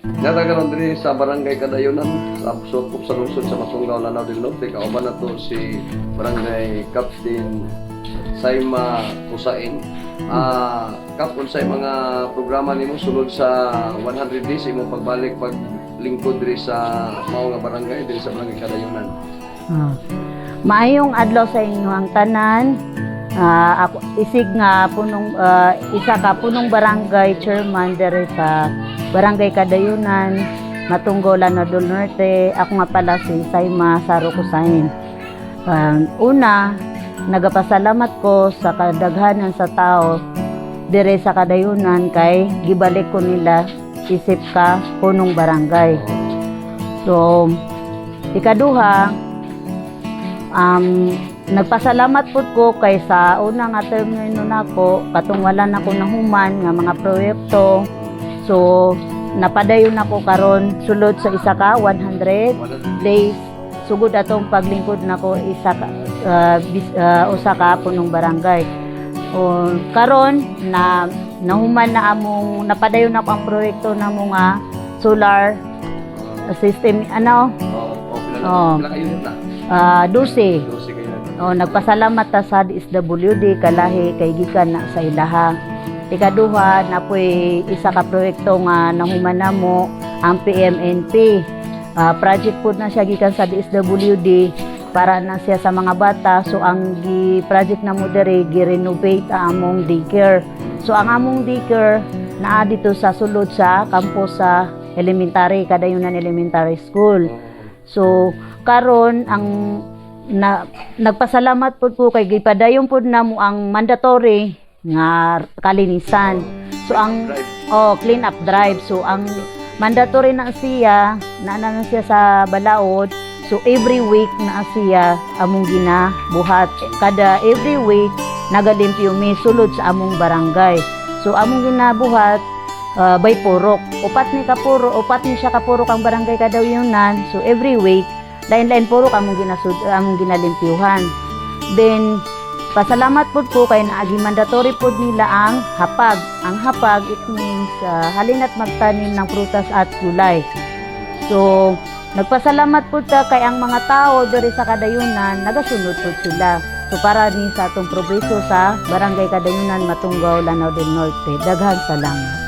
Natagaron din sa barangay Kadayunan, sa Sukop sa lungsod sa Masunggaw, Lanao del Norte. Kauban na to si Barangay Captain Saima Kusain. Kapon sa mga programa nimo sulod sa 100 days imong pagbalik paglingkod diri sa mao nga barangay diri sa Barangay Kadayunan. Maayong adlaw sa inyong tanan. Ako isig nga punong isa ka punong barangay chairman diri sa Barangay Kadayunan, Matunggo, Lanao del Norte. Ako nga pala si Saima Saro Kusain. Una, nagapasalamat ko sa kadaghanan sa tao dire sa Kadayunan kay gibalik ko nila isip ka punong barangay. So, ikaduha, nagpasalamat po ko kay sa una nga termino nako katong wala na ko nahuman nga mga proyekto. So napadayon nako karon sulod sa isa ka 100 days sugod atong paglingkod nako isa ka usa ka punong barangay. O karon na nahuman na among napadayon nako ang proyekto na mga solar system Dusi. Nagpasalamat ta sa DSWD kalahi kay gikan na sa ilaha. Ikaduha na po'y isa ka proyekto nga nahuman namo ang PMNP. Project po na siya gikan sa DSWD para na siya sa mga bata. So ang project na mo diri gi-renovate ang among daycare. So ang among daycare naa dito sa sulod sa campus sa elementary Kadayunan Elementary School. So karon ang nagpasalamat po kay gipadayon po namo ang mandatory nga kalinisan. So ang clean up drive. So ang mandatory na siya na siya sa balaod. So every week na siya among ginabuhat. Kada every week nagalimpyo mi sulod sa among barangay. So among ginabuhat by purok. Upat ni siya ka purok ang barangay Kadayunan. So every week lain-lain puro among ginalimpyuhan. Then pasalamat po kay naagi mandatory po nila ang hapag. Ang hapag it means halina't magtanim ng prutas at gulay. So nagpasalamat po ta kay ang mga tao diri sa Kadayunan nagasunod po sila. So para ni sa atong progreso sa Barangay Kadayunan, Matunggaw, Lanao del Norte. Daghan salamat.